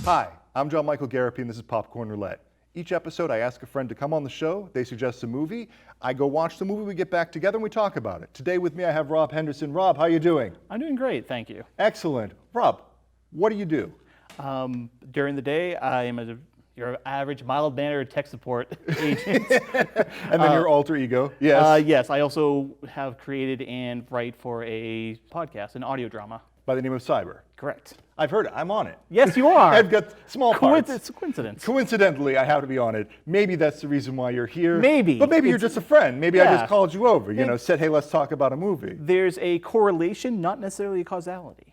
Hi, I'm John Michael Garapi, and this is Popcorn Roulette. Each episode, I ask a friend to come on the show, they suggest a movie, I go watch the movie, we get back together, and we talk about it. Today with me, I have Rob Henderson. Rob, how are you doing? I'm doing great, thank you. Excellent. Rob, what do you do? During the day, I am your average mild-mannered tech support agent. And then your alter ego, yes. Yes, I also have created and write for a podcast, an audio drama. By the name of Cyber. Correct. I've heard it. I'm on it. Yes, you are. I've got small parts. It's a coincidence. Coincidentally, I have to be on it. Maybe that's the reason why you're here. Maybe. But maybe you're just a friend. Maybe I Yeah. just called you over, said, hey, let's talk about a movie. There's a correlation, not necessarily a causality.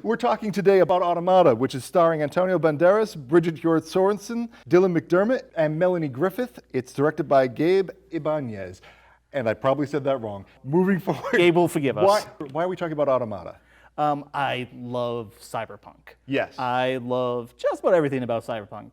We're talking today about Autómata, which is starring Antonio Banderas, Bridget Hjort Sorensen, Dylan McDermott, and Melanie Griffith. It's directed by Gabe Ibanez. And I probably said that wrong. Moving forward. Gabe will forgive us. Why are we talking about Autómata? I love cyberpunk. Yes. I love just about everything about cyberpunk.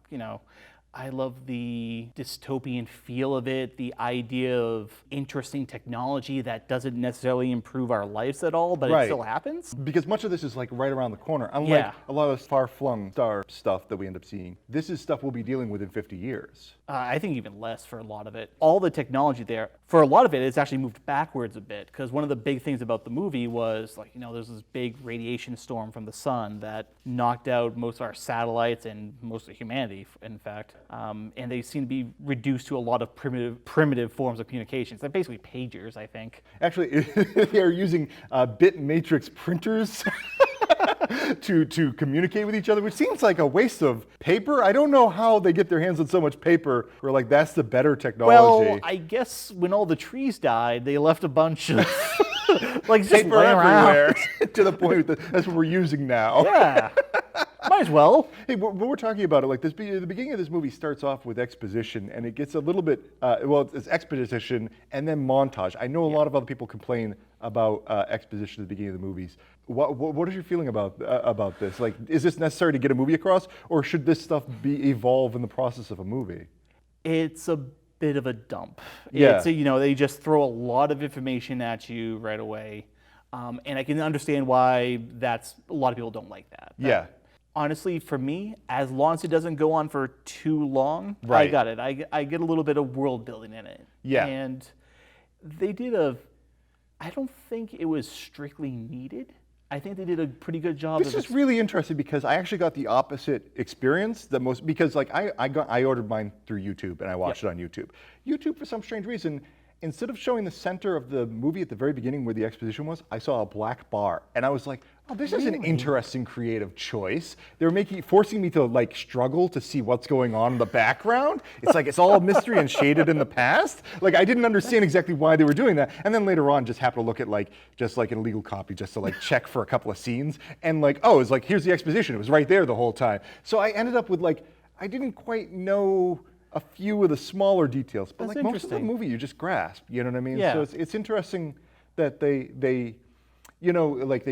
I love the dystopian feel of it, the idea of interesting technology that doesn't necessarily improve our lives at all, but Right. it still happens. Because much of this is like right around the corner. Unlike Yeah. a lot of far-flung star stuff that we end up seeing, this is stuff we'll be dealing with in 50 years. I think even less for a lot of it. All the technology there, for a lot of it, it's actually moved backwards a bit, because one of the big things about the movie was, there's this big radiation storm from the sun that knocked out most of our satellites and most of humanity, in fact. And they seem to be reduced to a lot of primitive forms of communications. They're basically pagers, I think. Actually, they're using bit matrix printers to communicate with each other, which seems like a waste of paper. I don't know how they get their hands on so much paper, or that's the better technology. Well, I guess when all the trees died, they left a bunch of just paper laying everywhere around. to the point that that's what we're using now. Yeah, might as well. Hey, when we're talking about it, the beginning of this movie starts off with exposition, and it gets a little bit, it's exposition and then montage. I know a lot of other people complain about exposition at the beginning of the movies. What is your feeling about this? Is this necessary to get a movie across, or should this stuff evolve in the process of a movie? It's a bit of a dump. Yeah. They just throw a lot of information at you right away. And I can understand why a lot of people don't like that. Yeah. Honestly, for me, as long as it doesn't go on for too long, Right. I got it. I get a little bit of world building in it. Yeah. And they did I don't think it was strictly needed. I think they did a pretty good job. This is really interesting because I actually got the opposite experience. Because I ordered mine through YouTube and I watched it on YouTube. YouTube, for some strange reason, instead of showing the center of the movie at the very beginning where the exposition was, I saw a black bar, and I was like, "Oh, this is an interesting creative choice." They're forcing me to struggle to see what's going on in the background. It's it's all mystery and shaded in the past. I didn't understand exactly why they were doing that, and then later on, just happened to look at just an illegal copy just to check for a couple of scenes, and it's here's the exposition. It was right there the whole time. So I ended up with I didn't quite know a few of the smaller details, but That's most of the movie you just grasp, you know what I mean? Yeah. So it's interesting that they they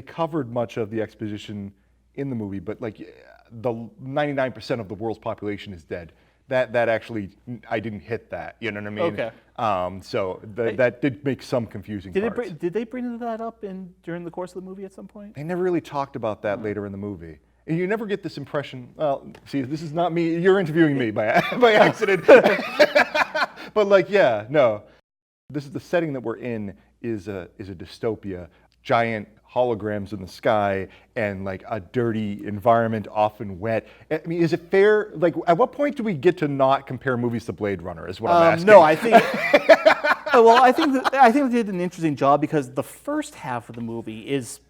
covered much of the exposition in the movie, but the 99% of the world's population is dead. That actually, I didn't hit that, you know what I mean? Okay. So that did make some confusing parts. Did they bring that up during the course of the movie at some point? They never really talked about that later in the movie. And you never get this impression, well, see, this is not me, you're interviewing me by accident. But no. This is the setting that we're in is a dystopia. Giant holograms in the sky and a dirty environment, often wet. I mean, is it fair? At what point do we get to not compare movies to Blade Runner is what I'm asking. No, I think... Well, I think they did an interesting job because the first half of the movie is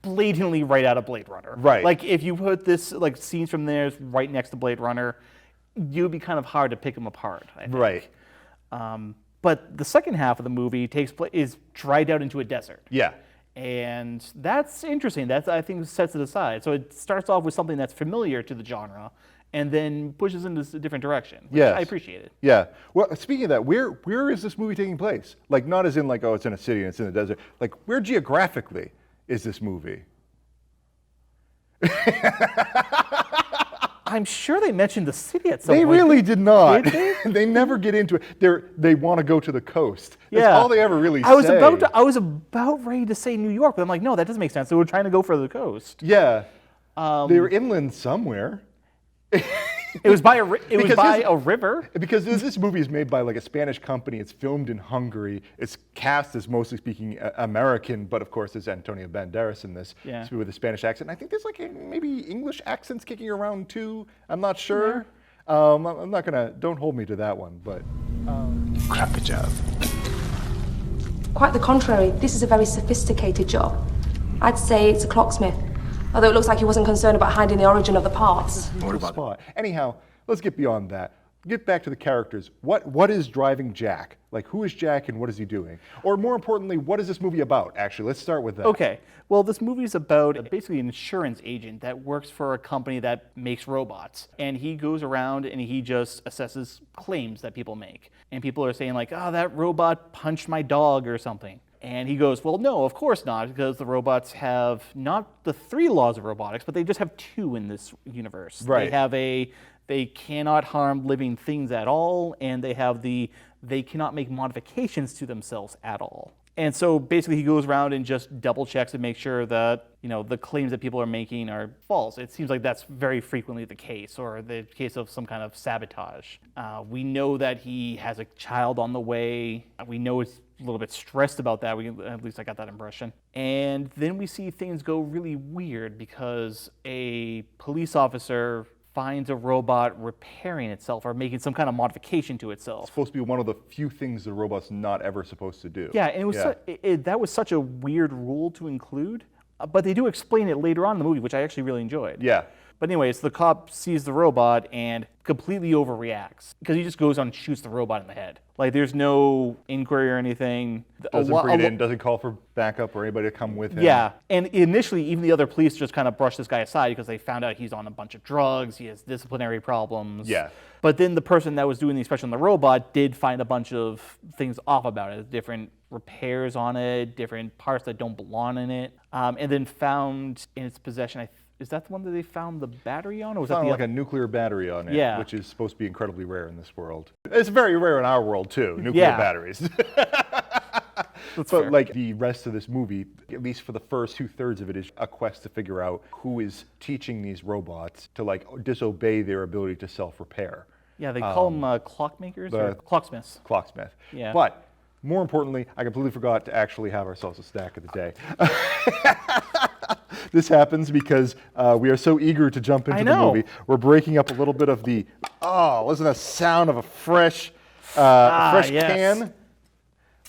blatantly right out of Blade Runner. Right. If you put this scenes from there right next to Blade Runner, you'd be kind of hard to pick them apart, I think. Right. But the second half of the movie is dried out into a desert. Yeah. And that's interesting. That, I think, sets it aside. So it starts off with something that's familiar to the genre and then pushes into a different direction, which I appreciate it. Yeah. Well, speaking of that, where is this movie taking place? Not as in it's in a city and it's in the desert. Where geographically is this movie? I'm sure they mentioned the city at some They point. really did not. Did they? They never get into it. They want to go to the coast. That's Yeah. all they ever really say. I was about ready to say New York, but I'm like, no, that doesn't make sense. They were trying to go for the coast. Yeah. They were inland somewhere. It was by Because a river. Because this movie is made by like a Spanish company. It's filmed in Hungary. It's cast as mostly speaking American, but of course there's Antonio Banderas in this with a Spanish accent. I think there's like maybe English accents kicking around too. I'm not sure. I'm not gonna. Don't hold me to that one, but. Crappy job. Quite the contrary. This is a very sophisticated job. I'd say it's a clocksmith. Although it looks like he wasn't concerned about hiding the origin of the parts. What about Spot. Anyhow, let's get beyond that. Get back to the characters. What is driving Jack? Like, who is Jack and what is he doing? Or more importantly, what is this movie about? Actually, let's start with that. Okay. Well, this movie's about basically an insurance agent that works for a company that makes robots. And he goes around and he just assesses claims that people make. And people are saying like, oh, that robot punched my dog or something. And he goes, well, no, of course not, because the robots have not the 3 laws of robotics, but they just have 2 in this universe. Right. They cannot harm living things at all, and they cannot make modifications to themselves at all. And so basically he goes around and just double checks and makes sure that, the claims that people are making are false. It seems like that's very frequently the case, or the case of some kind of sabotage. We know that he has a child on the way. We know it's a little bit stressed about that. At least I got that impression. And then we see things go really weird because a police officer finds a robot repairing itself or making some kind of modification to itself. It's supposed to be one of the few things the robot's not ever supposed to do. Yeah, and it was that was such a weird rule to include, but they do explain it later on in the movie, which I actually really enjoyed. Yeah. But anyways, the cop sees the robot and completely overreacts because he just goes on and shoots the robot in the head. Like, there's no inquiry or anything. Doesn't bring it in, doesn't call for backup or anybody to come with him. Yeah, and initially, even the other police just kind of brushed this guy aside because they found out he's on a bunch of drugs, he has disciplinary problems. Yeah. But then the person that was doing the inspection on the robot did find a bunch of things off about it, different repairs on it, different parts that don't belong in it, and then found in its possession, is that the one that they found the battery on? Or was Found that like a nuclear battery on it, Yeah. which is supposed to be incredibly rare in this world. It's very rare in our world too, nuclear Yeah. batteries. That's But fair. like the rest of this movie, at least for the first 2/3 of it, is a quest to figure out who is teaching these robots to like disobey their ability to self-repair. Yeah, they call them clockmakers or clocksmiths. Clocksmith. Yeah. But more importantly, I completely forgot to actually have ourselves a snack of the day. This happens because we are so eager to jump into the movie. We're breaking up a little bit of the, listen to the sound of a fresh can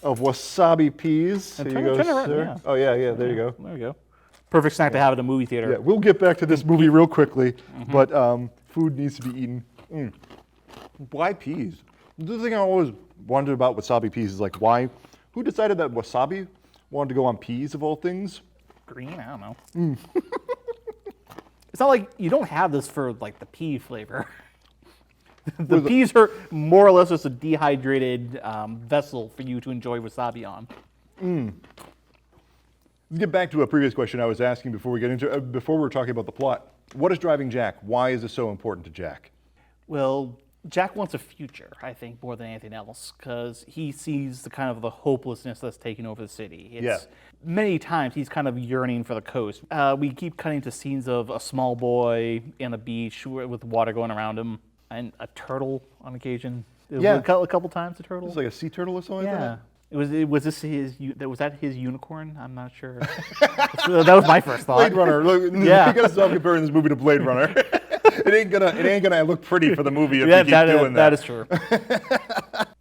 of wasabi peas. Here you go, sir. yeah. Oh, yeah, there you go. There we go. Perfect snack to have at a movie theater. Yeah, we'll get back to this movie real quickly, but food needs to be eaten. Why peas? The thing I always wondered about wasabi peas is like, who decided that wasabi wanted to go on peas of all things? Green? I don't know. It's not like you don't have this for like the pea flavor. The peas are more or less just a dehydrated vessel for you to enjoy wasabi on. Let's get back to a previous question I was asking before we were talking about the plot. What is driving Jack? Why is this so important to Jack? Well, Jack wants a future, I think, more than anything else, because he sees the hopelessness that's taking over the city. Many times he's kind of yearning for the coast. We keep cutting to scenes of a small boy on the beach with water going around him, and a turtle on occasion. Yeah. A couple times, a turtle. It's like a sea turtle or something like that? Was that his unicorn? I'm not sure. That was my first thought. Blade Runner. Look, Yeah. You gotta stop comparing this movie to Blade Runner. It ain't gonna look pretty for the movie if you keep doing that. That is true.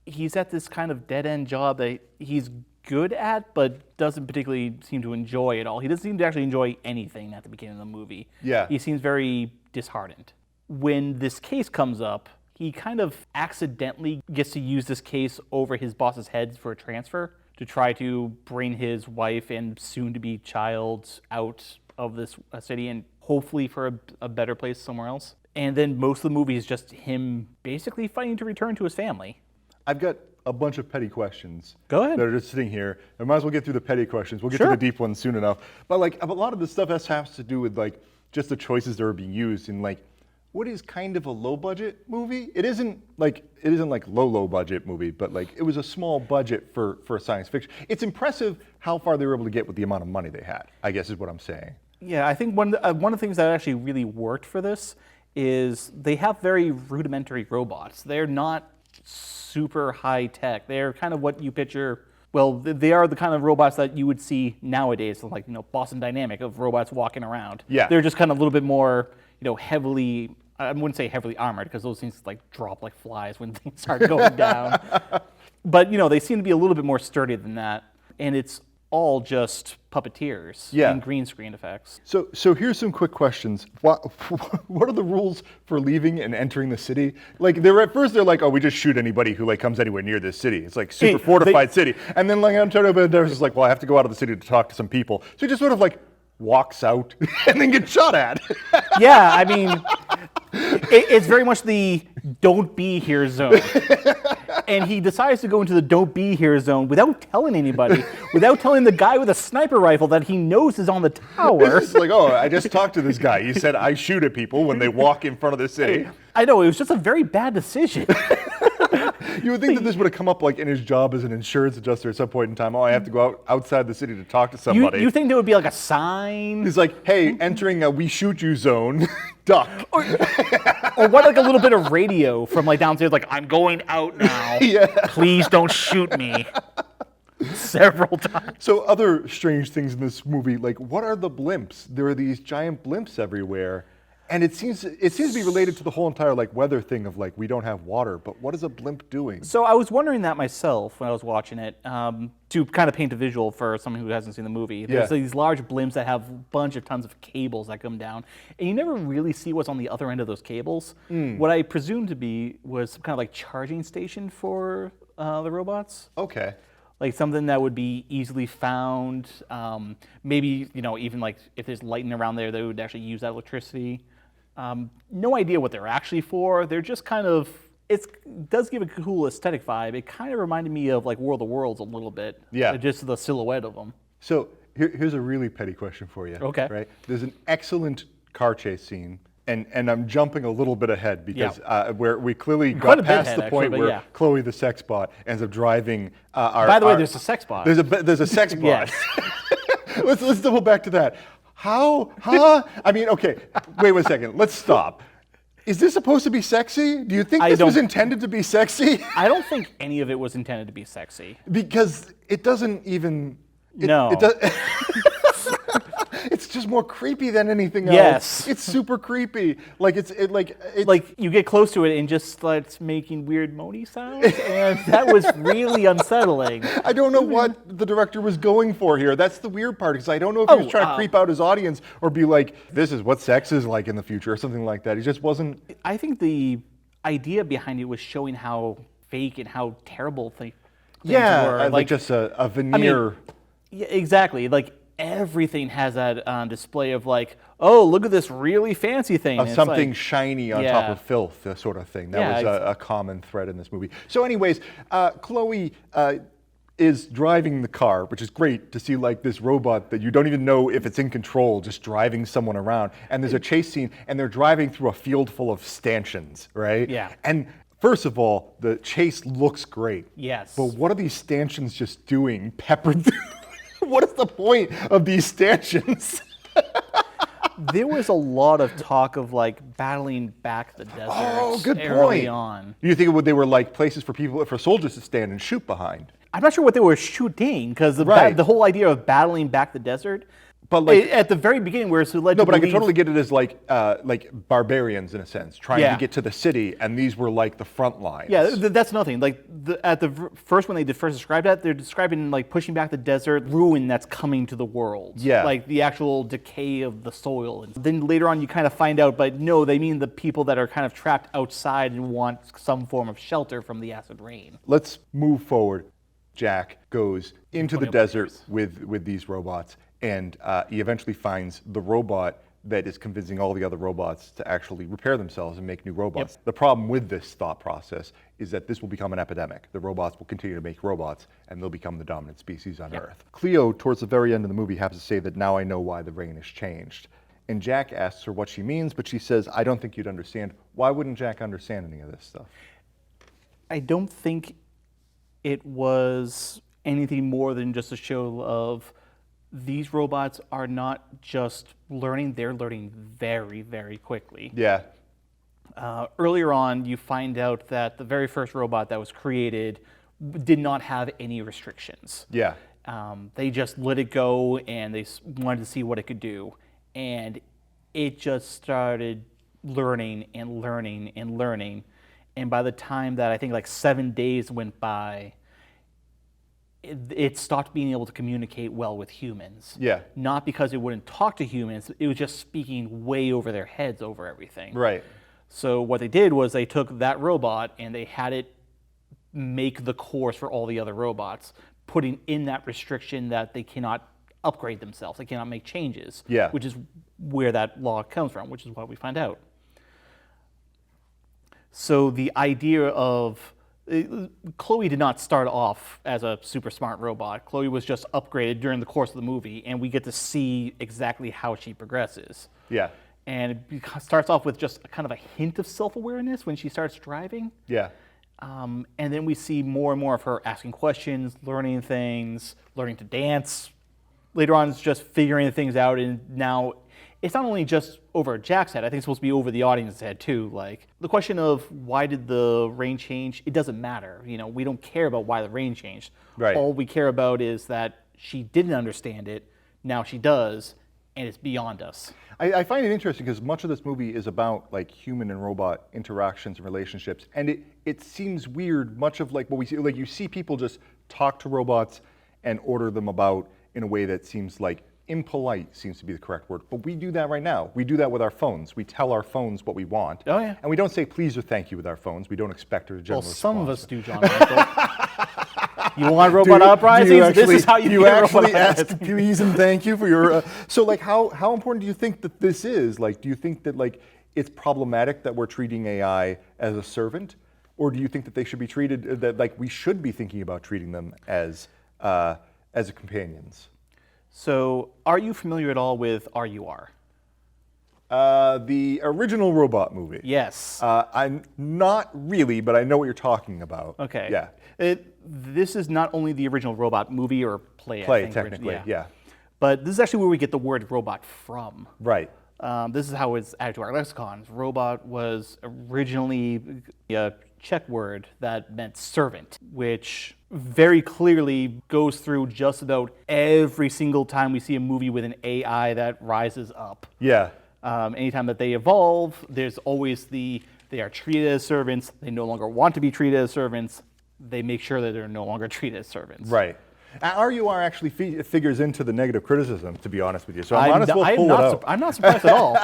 He's at this kind of dead-end job that he's good at, but doesn't particularly seem to enjoy at all. He doesn't seem to actually enjoy anything at the beginning of the movie. Yeah. He seems very disheartened. When this case comes up, he kind of accidentally gets to use this case over his boss's head for a transfer to try to bring his wife and soon-to-be child out of this city and hopefully for a better place somewhere else. And then most of the movie is just him basically fighting to return to his family. I've got a bunch of petty questions. Go ahead. That are just sitting here. I might as well get through the petty questions. We'll get to the deep ones soon enough. But like a lot of this stuff has to do with like just the choices that are being used in like what is kind of a low budget movie. It isn't like low budget movie, but like it was a small budget for science fiction. It's impressive how far they were able to get with the amount of money they had, I guess is what I'm saying. Yeah, I think one of the things that actually really worked for this is they have very rudimentary robots. They're not super high tech. They're kind of what you picture. Well, they are the kind of robots that you would see nowadays, like Boston Dynamic of robots walking around. Yeah. They're just kind of a little bit more heavily. I wouldn't say heavily armored because those things like drop like flies when things start going down. But they seem to be a little bit more sturdy than that, and it's all just puppeteers and green screen effects. So here's some quick questions. What are the rules for leaving and entering the city? Like at first they're like, oh, we just shoot anybody who like comes anywhere near this city. It's like super fortified city. And then like Antonio Banderas is like, well, I have to go out of the city to talk to some people. So he just sort of like walks out and then gets shot at. Yeah, I mean, it's very much the don't be here zone. And he decides to go into the don't be here zone without telling anybody, without telling the guy with a sniper rifle that he knows is on the tower. It's like, oh, I just talked to this guy. He said I shoot at people when they walk in front of the city. I know, it was just a very bad decision. You would think that this would have come up like in his job as an insurance adjuster at some point in time. Oh, I have to go outside the city to talk to somebody. You think there would be like a sign? He's like, hey, entering a we shoot you zone, duck. Or what, like a little bit of radio from like downstairs, like, I'm going out now. Yeah. Please don't shoot me. Several times. So other strange things in this movie, like what are the blimps? There are these giant blimps everywhere. And it seems to be related to the whole entire like weather thing of like we don't have water, but what is a blimp doing? So I was wondering that myself when I was watching it, to kind of paint a visual for someone who hasn't seen the movie. There's these large blimps that have a bunch of tons of cables that come down, and you never really see what's on the other end of those cables. What I presumed to be was some kind of like charging station for the robots. Okay. Like something that would be easily found. Maybe even like if there's lighting around there, they would actually use that electricity. No idea what they're actually for. They're just kind of, it does give a cool aesthetic vibe. It kind of reminded me of like World of Worlds a little bit. Yeah. Just the silhouette of them. So here's a really petty question for you. Okay. Right? There's an excellent car chase scene, and I'm jumping a little bit ahead because where we clearly Quite a got bit past ahead, the point actually, where yeah. Chloe the sex bot ends up driving By the way, there's a sex bot. There's a sex bot. Yes. Let's double back to that. How? Huh? I mean, okay, wait 1 second. Let's stop. Is this supposed to be sexy? Do you think this was intended to be sexy? I don't think any of it was intended to be sexy. Because it doesn't even... No. It's just more creepy than anything else. Yes. It's super creepy. Like it's like you get close to it and just starts making weird moany sounds, and that was really unsettling. I don't know what the director was going for here. That's the weird part, because I don't know if he was trying to creep out his audience or be like, this is what sex is like in the future or something like that. He just wasn't... I think the idea behind it was showing how fake and how terrible things were. Like just a veneer. I mean, yeah, exactly. Like everything has that display of like, oh, look at this really fancy thing. Of something like, shiny on top of filth, sort of thing. That was a common thread in this movie. So anyways, Chloe is driving the car, which is great to see like this robot that you don't even know if it's in control, just driving someone around. And there's a chase scene, and they're driving through a field full of stanchions, right? Yeah. And first of all, the chase looks great. Yes. But what are these stanchions just doing, peppered through? What is the point of these stanchions? There was a lot of talk of like battling back the desert. Oh, good point. Early on. You think they were like places for soldiers to stand and shoot behind? I'm not sure what they were shooting, because the whole idea of battling back the desert. But like at the very beginning, where it's led no, to but I can believe, totally get it as like barbarians in a sense, trying to get to the city, and these were like the front lines. Yeah, that's nothing. Like at the first when they first described that, they're describing like pushing back the desert, ruin that's coming to the world. Yeah, like the actual decay of the soil. And then later on, you kind of find out, but no, they mean the people that are kind of trapped outside and want some form of shelter from the acid rain. Let's move forward. Jack goes into the desert with these robots, and he eventually finds the robot that is convincing all the other robots to actually repair themselves and make new robots. Yep. The problem with this thought process is that this will become an epidemic. The robots will continue to make robots, and they'll become the dominant species on Earth. Cleo, towards the very end of the movie, has to say that now I know why the rain has changed. And Jack asks her what she means, but she says, I don't think you'd understand. Why wouldn't Jack understand any of this stuff? I don't think it was anything more than just a show of these robots are not just learning, they're learning very, very quickly. Yeah. Earlier on, you find out that the very first robot that was created did not have any restrictions. Yeah. They just let it go and they wanted to see what it could do. And it just started learning and learning and learning. And by the time that I think like 7 days went by, it stopped being able to communicate well with humans. Yeah. Not because it wouldn't talk to humans, it was just speaking way over their heads over everything. Right. So what they did was they took that robot and they had it make the course for all the other robots, putting in that restriction that they cannot upgrade themselves, they cannot make changes. Yeah. Which is where that law comes from, which is what we find out. So the idea of Chloe did not start off as a super smart robot. Chloe was just upgraded during the course of the movie, and we get to see exactly how she progresses. Yeah. And it starts off with just kind of a hint of self-awareness when she starts driving. Yeah. And then we see more and more of her asking questions, learning things, learning to dance. Later on, it's just figuring things out, and now it's not only just over Jack's head, I think it's supposed to be over the audience's head too. Like, the question of why did the rain change, it doesn't matter. You know, we don't care about why the rain changed. Right. All we care about is that she didn't understand it, now she does, and it's beyond us. I find it interesting because much of this movie is about like human and robot interactions and relationships, and it seems weird. Much of like what we see, like you see people just talk to robots and order them about in a way that seems like impolite seems to be the correct word. But we do that right now. We do that with our phones. We tell our phones what we want. Oh, yeah. And we don't say please or thank you with our phones. We don't expect a general Well, some of response. us do, John Michael. You want robot uprisings? This is how you do get you actually robot ask uprisings. please and thank you for your so like how important do you think that this is? Like, do you think that like it's problematic that we're treating AI as a servant, or do you think that they should be treated that like we should be thinking about treating them as companions? So, are you familiar at all with RUR? The original robot movie. Yes. I'm not really, but I know what you're talking about. Okay. Yeah. This is not only the original robot movie or play, I Play think, technically. Yeah. But this is actually where we get the word robot from. Right. This is how it's added to our lexicons. Robot was originally a Czech word that meant servant, which very clearly goes through just about every single time we see a movie with an AI that rises up. Yeah. Anytime that they evolve, there's always they are treated as servants, they no longer want to be treated as servants, they make sure that they're no longer treated as servants. Right. RUR actually figures into the negative criticism, to be honest with you. So I might as well pull it out. I'm not surprised at all.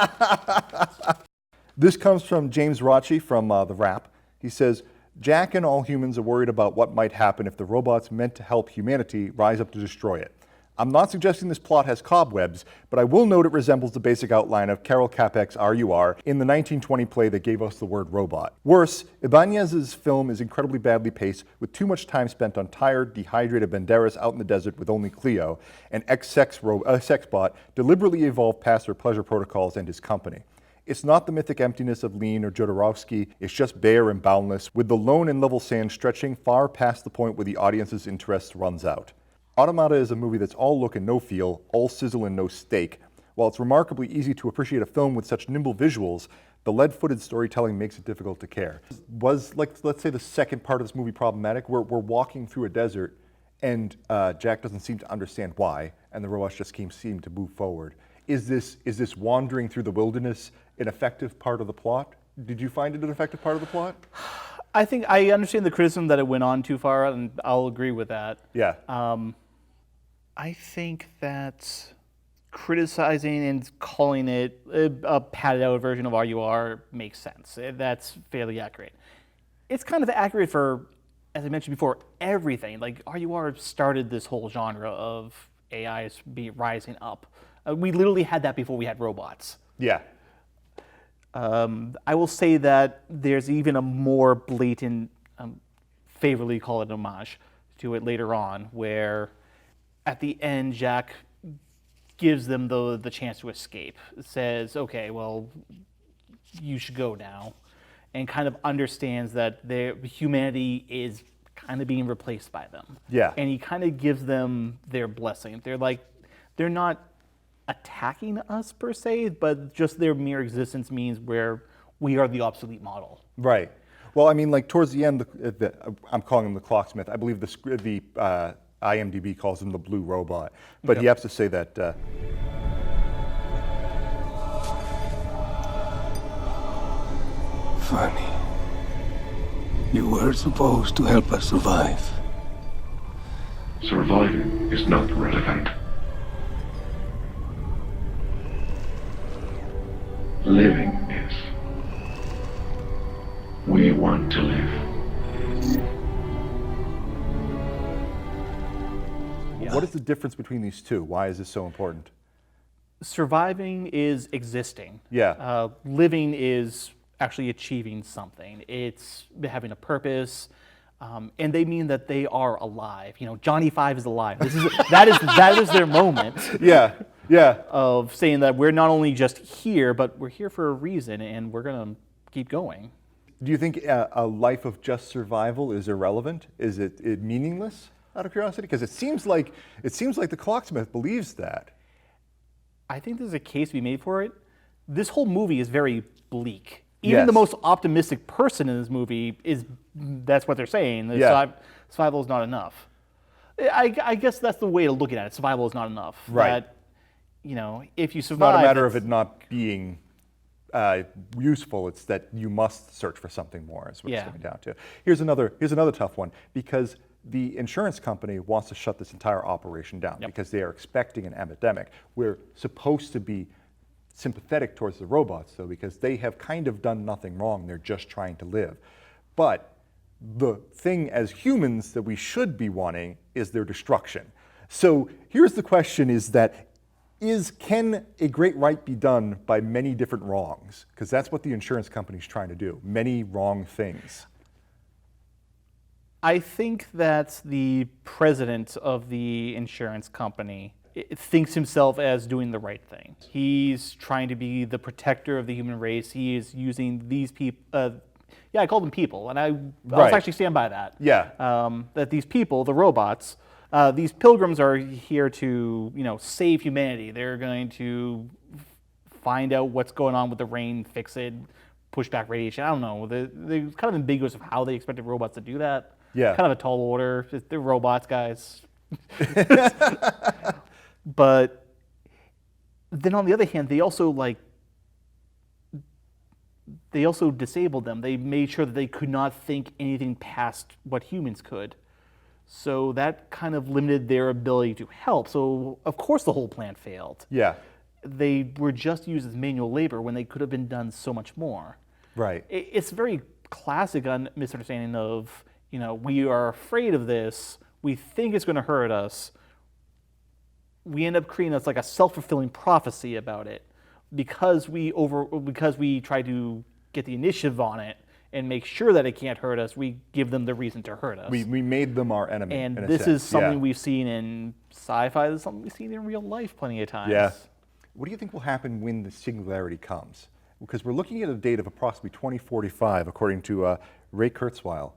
This comes from James Rocci from The Wrap. He says, Jack and all humans are worried about what might happen if the robots meant to help humanity rise up to destroy it. I'm not suggesting this plot has cobwebs, but I will note it resembles the basic outline of Karel Capek's RUR in the 1920 play that gave us the word robot. Worse, Ibanez's film is incredibly badly paced, with too much time spent on tired, dehydrated Banderas out in the desert with only Cleo, an ex-sex bot deliberately evolved past her pleasure protocols and his company. It's not the mythic emptiness of Lean or Jodorowsky, it's just bare and boundless, with the lone and level sand stretching far past the point where the audience's interest runs out. Autómata is a movie that's all look and no feel, all sizzle and no steak. While it's remarkably easy to appreciate a film with such nimble visuals, the lead-footed storytelling makes it difficult to care. Was, like, let's say the second part of this movie problematic? We're walking through a desert and Jack doesn't seem to understand why, and the robots just seem to move forward. Is this wandering through the wilderness an effective part of the plot? Did you find it an effective part of the plot? I think I understand the criticism that it went on too far, and I'll agree with that. Yeah. I think that criticizing and calling it a padded out version of RUR makes sense. That's fairly accurate. It's kind of accurate for, as I mentioned before, everything. Like, RUR started this whole genre of AIs rising up. We literally had that before we had robots. Yeah. I will say that there's even a more blatant, favorably call it homage to it later on, where at the end, Jack gives them the chance to escape. It says, okay, well, you should go now, and kind of understands that humanity is kind of being replaced by them. Yeah. And he kind of gives them their blessing. They're they're not attacking us per se, but just their mere existence means we are the obsolete model. Right. Well, I mean, like towards the end, I'm calling him the clocksmith. I believe the IMDb calls him the blue robot, but he has to say that. Funny. You were supposed to help us survive. Surviving is not relevant. Living is. We want to live. What is the difference between these two? Why is this so important? Surviving is existing. Yeah. Living is actually achieving something. It's having a purpose, and they mean that they are alive. You know, Johnny Five is alive. That is their moment. Yeah. Yeah. Of saying that we're not only just here, but we're here for a reason, and we're gonna keep going. Do you think a life of just survival is irrelevant? Is it meaningless? Out of curiosity, because it seems like the clocksmith believes that. I think there's a case to be made for it. This whole movie is very bleak. Even the most optimistic person in this movie that's what they're saying. Survival is not enough. I guess that's the way to look at it. Survival is not enough. Right. That, you know, if you survive, It's not a matter of it not being useful. It's that you must search for something more. Is what it's coming down to. Here's another tough one, because the insurance company wants to shut this entire operation down because they are expecting an epidemic. We're supposed to be sympathetic towards the robots, though, because they have kind of done nothing wrong. They're just trying to live. But the thing as humans that we should be wanting is their destruction. So here's the question: can a great right be done by many different wrongs? Because that's what the insurance company's trying to do. Many wrong things. I think that the president of the insurance company thinks himself as doing the right thing. He's trying to be the protector of the human race. He is using these people. I call them people, and I'll actually stand by that. Yeah. That these people, the robots, these pilgrims are here to, save humanity. They're going to find out what's going on with the rain, fix it, push back radiation. I don't know. They're kind of ambiguous of how they expected robots to do that. Yeah. Kind of a tall order. They're robots, guys. But then on the other hand, they also disabled them. They made sure that they could not think anything past what humans could. So that kind of limited their ability to help. So of course the whole plan failed. Yeah. They were just used as manual labor when they could have been done so much more. Right. It's very classic misunderstanding of, we are afraid of this. We think it's going to hurt us. We end up creating this like a self-fulfilling prophecy about it because we try to get the initiative on it and make sure that it can't hurt us. We give them the reason to hurt us. We made them our enemy. And in a this sense. is something we've seen in sci-fi. This is something we've seen in real life plenty of times. Yeah. What do you think will happen when the singularity comes? Because we're looking at a date of approximately 2045, according to Ray Kurzweil,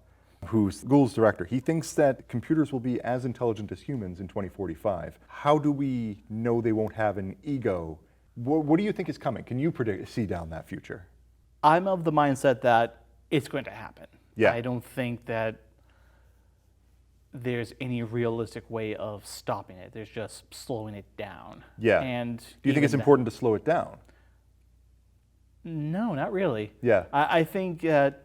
who's Google's director. He thinks that computers will be as intelligent as humans in 2045. How do we know they won't have an ego? What do you think is coming? Can you see down that future? I'm of the mindset that it's going to happen. Yeah. I don't think that there's any realistic way of stopping it. There's just slowing it down. Yeah. And do you think it's important to slow it down? No, not really. Yeah. I think that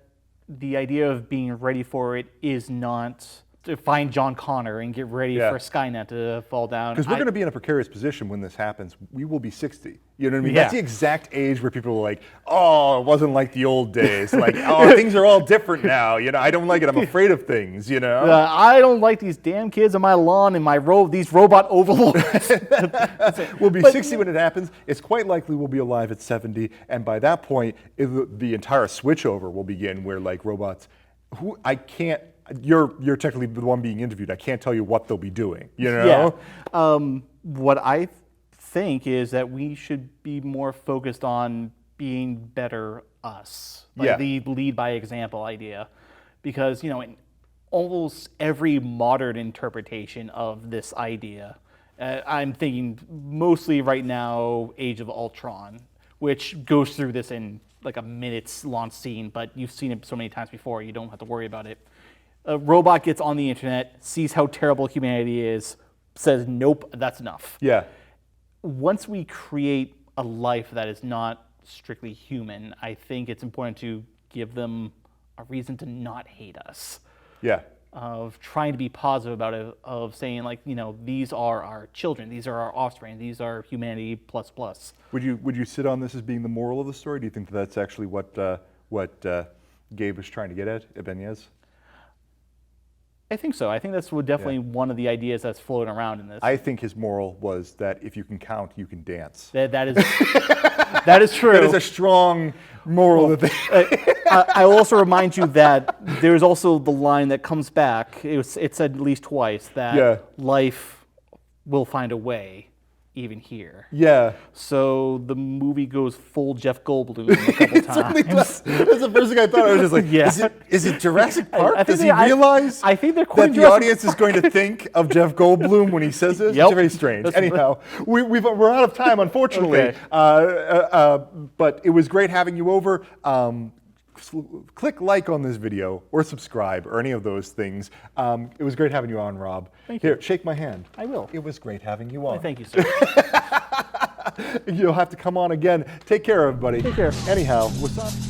the idea of being ready for it is not to find John Connor and get ready for Skynet to fall down. Because we're going to be in a precarious position when this happens. We will be 60. You know what I mean? Yeah. That's the exact age where people are like, oh, it wasn't like the old days. Like, oh, things are all different now. I don't like it. I'm afraid of things, I don't like these damn kids on my lawn and these robot overlords. We'll be 60 when it happens. It's quite likely we'll be alive at 70. And by that point, the entire switchover will begin where robots, you're technically the one being interviewed. I can't tell you what they'll be doing, Yeah. What I think is that we should be more focused on being better us. The lead by example idea. Because, in almost every modern interpretation of this idea, I'm thinking mostly right now Age of Ultron, which goes through this in like a minute's launch scene, but you've seen it so many times before, you don't have to worry about it. A robot gets on the internet, sees how terrible humanity is, says, nope, that's enough. Yeah. Once we create a life that is not strictly human, I think it's important to give them a reason to not hate us. Yeah. Of trying to be positive about it, of saying like, these are our children, these are our offspring, these are humanity plus plus. Would you sit on this as being the moral of the story? Do you think that that's actually what Gabe was trying to get at, Ibanez? I think so. I think that's definitely one of the ideas that's floating around in this. I think his moral was that if you can count, you can dance. That is that is true. That is a strong moral. I will also remind you that there's also the line that comes back. It's said at least twice that life will find a way, even here. Yeah. So the movie goes full Jeff Goldblum a couple times. That's the first thing I thought. I was just like, is it Jurassic Park? Does he realize I think they're that the audience is going to think of Jeff Goldblum when he says this? Yep. It's very strange. Anyhow, we're out of time, unfortunately. Okay. But it was great having you over. Click like on this video or subscribe or any of those things. It was great having you on, Rob. Thank you. Here, shake my hand. I will. It was great having you on. Thank you, sir. You'll have to come on again. Take care, everybody. Take care. Anyhow, wasabi.